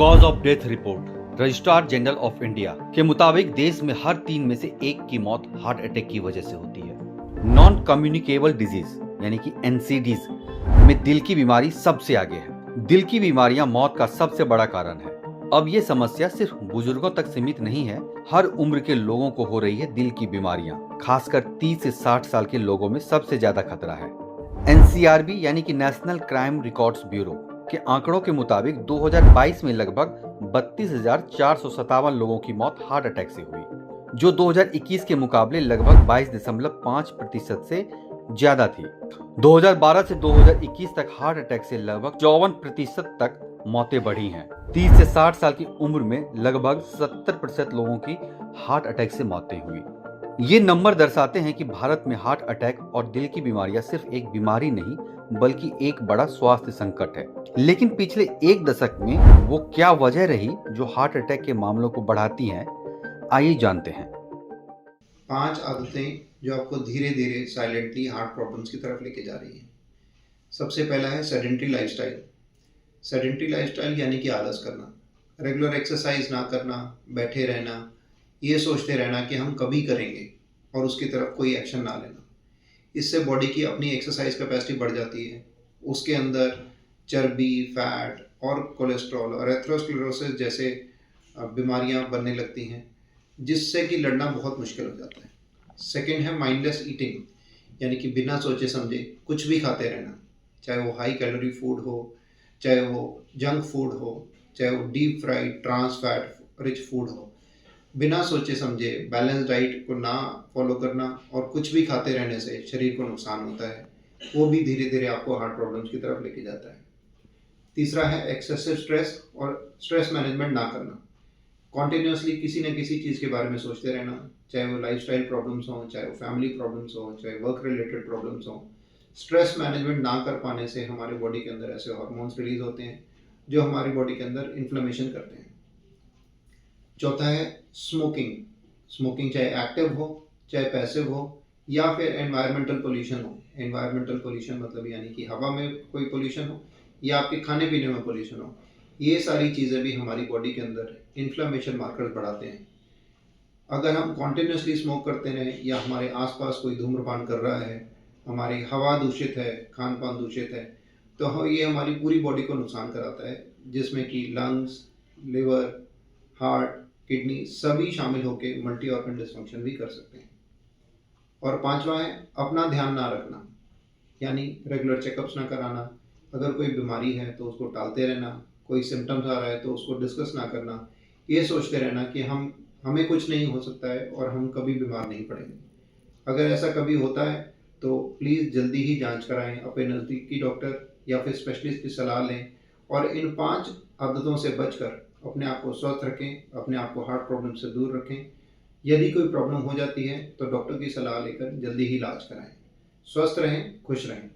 Cause of death report registrar general of India के मुताबिक देश में हर 3 में से 1 की मौत हार्ट अटैक की वजह से होती है। नॉन कम्युनिकेबल डिजीज यानी कि एनसीडीज में दिल की बीमारी सबसे आगे है। दिल की बीमारियां मौत का सबसे बड़ा कारण है। अब ये समस्या सिर्फ बुजुर्गों तक सीमित नहीं है, हर उम्र के लोगों को हो रही है दिल की बीमारियां। खासकर 30 से 60 साल के लोगों में सबसे ज्यादा खतरा है। एनसीआरबी यानी कि नेशनल क्राइम रिकॉर्ड्स ब्यूरो के आंकड़ों के मुताबिक 2022 में लगभग 32,457 लोगों की मौत हार्ट अटैक से हुई, जो 2021 के मुकाबले लगभग 22.5% से ज्यादा थी। 2012 से 2021 तक हार्ट अटैक से लगभग 54% तक मौतें बढ़ी हैं। 30 से 60 साल की उम्र में लगभग 70% लोगों की हार्ट अटैक से मौतें हुई। ये नंबर दर्शाते हैं कि भारत में हार्ट अटैक और दिल की बीमारियां सिर्फ एक बीमारी नहीं बल्कि एक बड़ा स्वास्थ्य संकट है। लेकिन पिछले 1 दशक में वो क्या वजह रही जो हार्ट अटैक के मामलों को बढ़ाती हैं, आइए जानते हैं। 5 आदतें जो आपको धीरे धीरे साइलेंटली हार्ट प्रॉब्लम्स की तरफ लेके जा रही हैं। सबसे पहला है सेडेंट्री लाइफस्टाइल। सेडेंट्री लाइफस्टाइल यानी कि आलस करना, रेगुलर एक्सरसाइज ना करना, बैठे रहना, ये सोचते रहना कि हम कभी करेंगे और उसकी तरफ कोई एक्शन ना लेना। इससे बॉडी की अपनी एक्सरसाइज कैपेसिटी बढ़ जाती है, उसके अंदर चर्बी, फैट और कोलेस्ट्रॉल और एथेरोस्क्लेरोसिस जैसे बीमारियां बनने लगती हैं, जिससे कि लड़ना बहुत मुश्किल हो जाता है। सेकेंड है माइंडलेस ईटिंग, यानी कि बिना सोचे समझे कुछ भी खाते रहना, चाहे वो हाई कैलोरी फूड हो, चाहे वो जंक फूड हो, चाहे वो deep fried trans fat rich food हो। बिना सोचे समझे बैलेंस डाइट को ना फॉलो करना और कुछ भी खाते रहने से शरीर को नुकसान होता है, वो भी धीरे धीरे आपको हार्ट प्रॉब्लम्स की तरफ लेके जाता है। तीसरा है एक्सेसिव स्ट्रेस और स्ट्रेस मैनेजमेंट ना करना। कॉन्टिन्यूसली किसी न किसी चीज़ के बारे में सोचते रहना, चाहे वो लाइफस्टाइल प्रॉब्लम्स हों, चाहे वो फैमिली प्रॉब्लम्स हों, चाहे वर्क रिलेटेड प्रॉब्लम्स हों। स्ट्रेस मैनेजमेंट ना कर पाने से हमारे बॉडी के अंदर ऐसे हार्मोन्स रिलीज होते हैं जो हमारी बॉडी के अंदर इन्फ्लेमेशन करते हैं। चौथा है स्मोकिंग। स्मोकिंग चाहे एक्टिव हो, चाहे पैसिव हो, या फिर एनवायरमेंटल पोल्यूशन हो। एनवायरमेंटल पोल्यूशन मतलब यानी कि हवा में कोई पोल्यूशन हो या आपके खाने पीने में पोल्यूशन हो। ये सारी चीज़ें भी हमारी बॉडी के अंदर इन्फ्लेमेशन मार्कर्स बढ़ाते हैं। अगर हम कॉन्टिन्यूसली स्मोक करते रहें या हमारे आसपास कोई धूम्रपान कर रहा है, हमारी हवा दूषित है, खान पान दूषित है, तो ये हमारी पूरी बॉडी को नुकसान कराता है, जिसमें कि लंग्स, लिवर, हार्ट, किडनी सभी शामिल होकर मल्टी ऑर्गन डिसफंक्शन भी कर सकते हैं। और पांचवा है अपना ध्यान ना रखना, यानी रेगुलर चेकअप्स ना कराना। अगर कोई बीमारी है तो उसको टालते रहना, कोई सिम्टम्स आ रहा है तो उसको डिस्कस ना करना, ये सोचते रहना कि हमें कुछ नहीं हो सकता है और हम कभी बीमार नहीं पड़ेंगे। अगर ऐसा कभी होता है तो प्लीज़ जल्दी ही जांच कराएं, अपने नज़दीकी डॉक्टर या फिर स्पेशलिस्ट की सलाह लें और इन 5 आदतों से बचकर अपने आप को स्वस्थ रखें, अपने आप को हार्ट प्रॉब्लम से दूर रखें। यदि कोई प्रॉब्लम हो जाती है तो डॉक्टर की सलाह लेकर जल्दी ही इलाज कराएं। स्वस्थ रहें, खुश रहें।